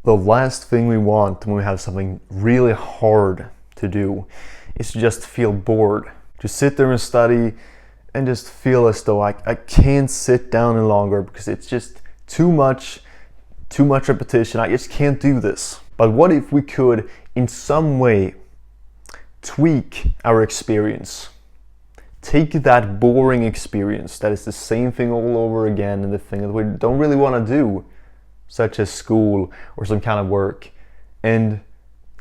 The last thing we want when we have something really hard to do is to just feel bored. To sit there and study and just feel as though I can't sit down any longer because it's just too much repetition. I just can't do this. But what if we could, in some way, tweak our experience? Take that boring experience that is the same thing all over again and the thing that we don't really want to do, such as school or some kind of work, and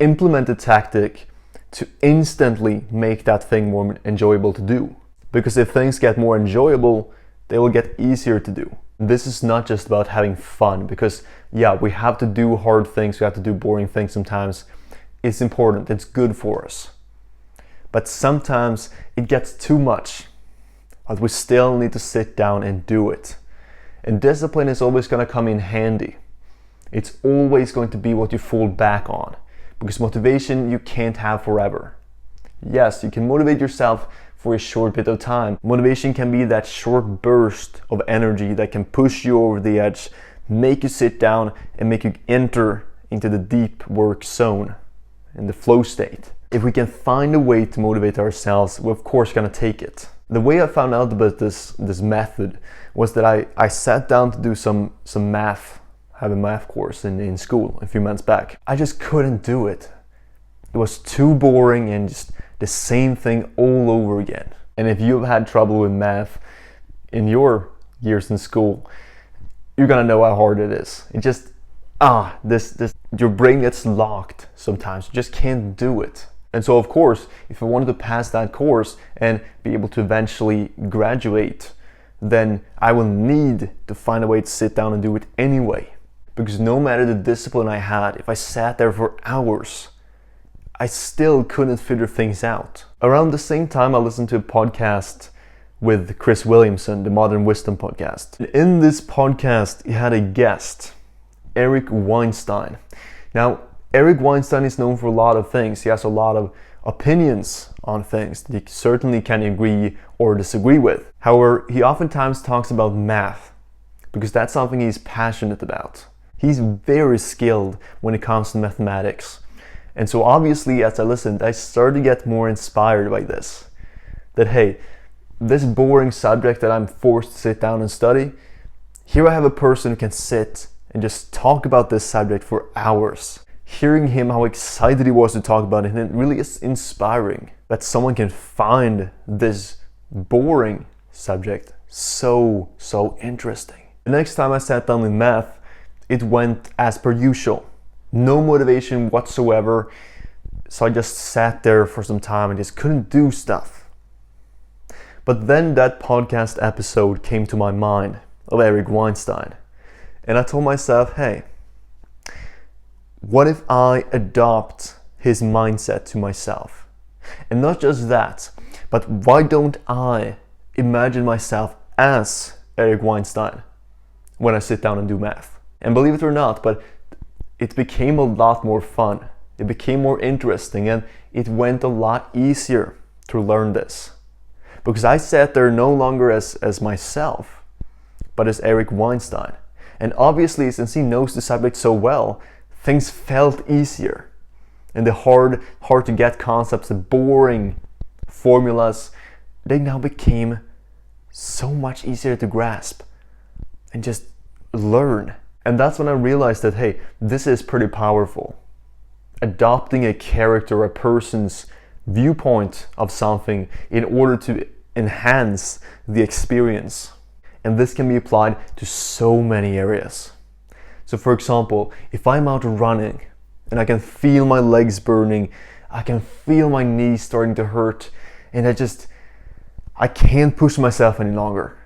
implement a tactic to instantly make that thing more enjoyable to do. Because if things get more enjoyable, they will get easier to do. This is not just about having fun, because yeah, we have to do hard things, we have to do boring things sometimes. It's important, it's good for us. But sometimes it gets too much, but we still need to sit down and do it. And discipline is always going to come in handy. It's always going to be what you fall back on, because motivation you can't have forever. Yes, you can motivate yourself for a short bit of time. Motivation can be that short burst of energy that can push you over the edge, make you sit down and make you enter into the deep work zone, in the flow state. If we can find a way to motivate ourselves, we're of course gonna take it. The way I found out about this method was that I sat down to do some math, have a math course in school a few months back. I just couldn't do it. It was too boring and just the same thing all over again. And if you've had trouble with math in your years in school, you're gonna know how hard it is. It just, your brain gets locked sometimes. You just can't do it. And so of course, if I wanted to pass that course and be able to eventually graduate, then I will need to find a way to sit down and do it anyway. Because no matter the discipline I had, if I sat there for hours, I still couldn't figure things out. Around the same time, I listened to a podcast with Chris Williamson, the Modern Wisdom podcast. In this podcast, he had a guest, Eric Weinstein. Now, Eric Weinstein is known for a lot of things. He has a lot of opinions on things that you certainly can agree or disagree with. However, he oftentimes talks about math because that's something he's passionate about. He's very skilled when it comes to mathematics. And so obviously, as I listened, I started to get more inspired by this. That hey, this boring subject that I'm forced to sit down and study, here I have a person who can sit and just talk about this subject for hours. Hearing him, how excited he was to talk about it, and it really is inspiring that someone can find this boring subject so interesting. The next time I sat down with math, it went as per usual. No motivation whatsoever, so I just sat there for some time and just couldn't do stuff. But then that podcast episode came to my mind of Eric Weinstein, and I told myself, hey, what if I adopt his mindset to myself? And not just that, but why don't I imagine myself as Eric Weinstein when I sit down and do math? And believe it or not, but it became a lot more fun. It became more interesting, and it went a lot easier to learn this. Because I sat there no longer as myself, but as Eric Weinstein. And obviously, since he knows the subject so well, things felt easier. And the hard to get concepts, the boring formulas, they now became so much easier to grasp and just learn. And that's when I realized that, hey, this is pretty powerful. Adopting a character, a person's viewpoint of something in order to enhance the experience. And this can be applied to so many areas. So for example, if I'm out running and I can feel my legs burning, I can feel my knees starting to hurt, and I can't push myself any longer,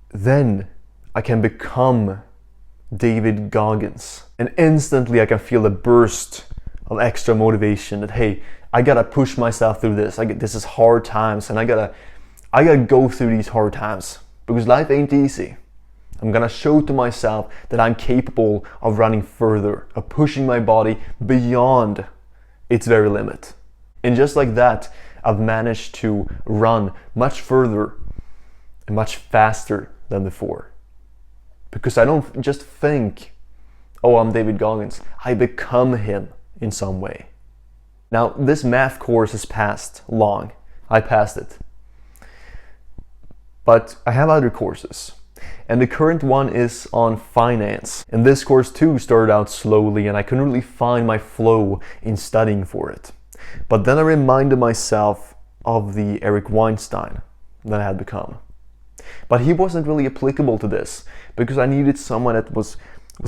then I can become David Goggins. And instantly I can feel a burst of extra motivation that, hey, I gotta push myself through this. This is hard times, and I gotta go through these hard times because life ain't easy. I'm gonna show to myself that I'm capable of running further, of pushing my body beyond its very limit. And just like that, I've managed to run much further and much faster than before. Because I don't just think oh, I'm David Goggins. I become him in some way. Now, this math course has passed long. I passed it. But I have other courses. And the current one is on finance. And this course too started out slowly and I couldn't really find my flow in studying for it. But then I reminded myself of the Eric Weinstein that I had become. But he wasn't really applicable to this because I needed someone that was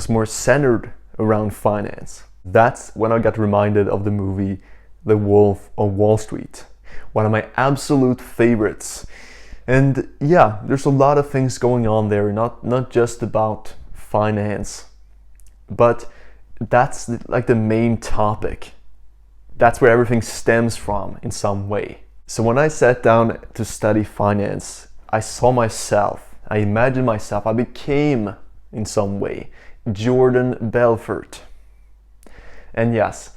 more centered around finance. That's when I got reminded of the movie The Wolf of Wall Street, one of my absolute favorites. And yeah, there's a lot of things going on there, not just about finance, but that's like the main topic. That's where everything stems from in some way. So when I sat down to study finance, I saw myself, I imagined myself, I became in some way Jordan Belfort. And yes,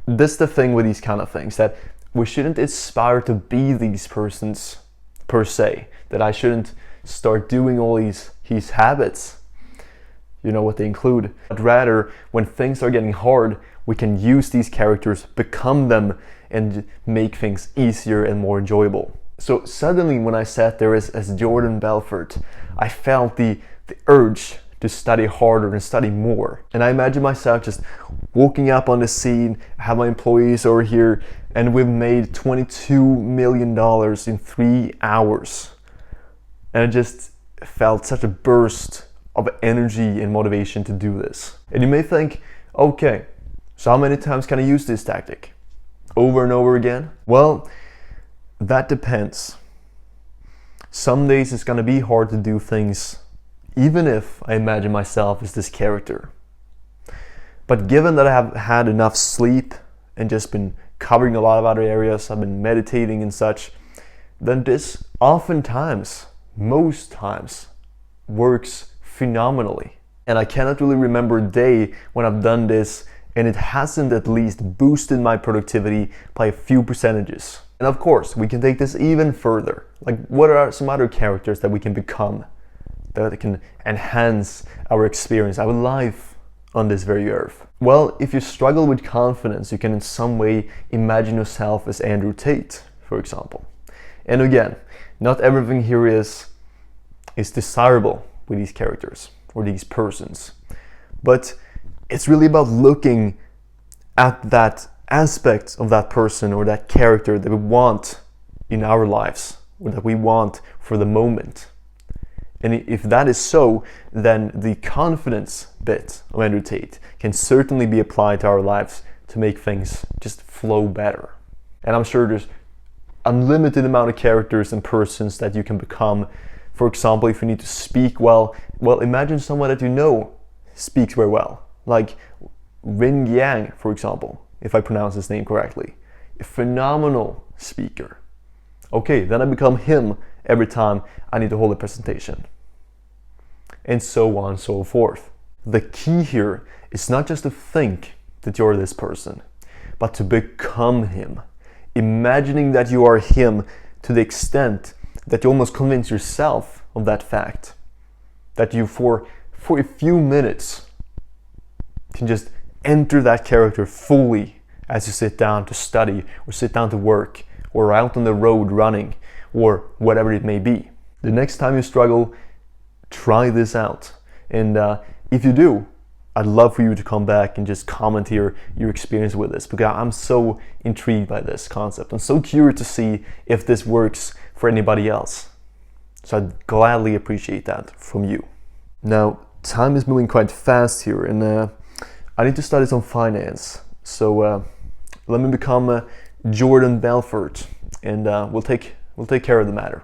this is the thing with these kind of things, that we shouldn't aspire to be these persons per se, that I shouldn't start doing all these habits, you know what they include, but rather when things are getting hard, we can use these characters, become them, and make things easier and more enjoyable. So suddenly when I sat there as Jordan Belfort, I felt the urge to study harder and study more. And I imagine myself just walking up on the scene, have my employees over here, and we've made $22 million in 3 hours. And I just felt such a burst of energy and motivation to do this. And you may think, okay, so how many times can I use this tactic? Over and over again? Well, that depends. Some days it's gonna be hard to do things even if I imagine myself as this character. But given that I have had enough sleep and just been covering a lot of other areas, I've been meditating and such, then this oftentimes, most times, works phenomenally. And I cannot really remember a day when I've done this and it hasn't at least boosted my productivity by a few percentages. And of course, we can take this even further. Like, what are some other characters that we can become that can enhance our experience, our life on this very earth? Well, if you struggle with confidence, you can in some way imagine yourself as Andrew Tate, for example. And again, not everything here is desirable with these characters or these persons, but it's really about looking at that aspect of that person or that character that we want in our lives, or that we want for the moment. And if that is so, then the confidence bit of Andrew Tate can certainly be applied to our lives to make things just flow better. And I'm sure there's unlimited amount of characters and persons that you can become. For example, if you need to speak well, imagine someone that you know speaks very well. Like Rin Yang, for example, if I pronounce his name correctly. A phenomenal speaker. Okay, then I become him every time I need to hold a presentation. And so on and so forth. The key here is not just to think that you're this person, but to become him. Imagining that you are him to the extent that you almost convince yourself of that fact. That you for a few minutes can just enter that character fully as you sit down to study or sit down to work or out on the road running or whatever it may be. The next time you struggle, try this out. And if you do, I'd love for you to come back and just comment here your experience with this, because I'm so intrigued by this concept. I'm so curious to see if this works for anybody else. So I'd gladly appreciate that from you. Now, time is moving quite fast here, and I need to study some finance. So let me become Jordan Belfort, and we'll take care of the matter.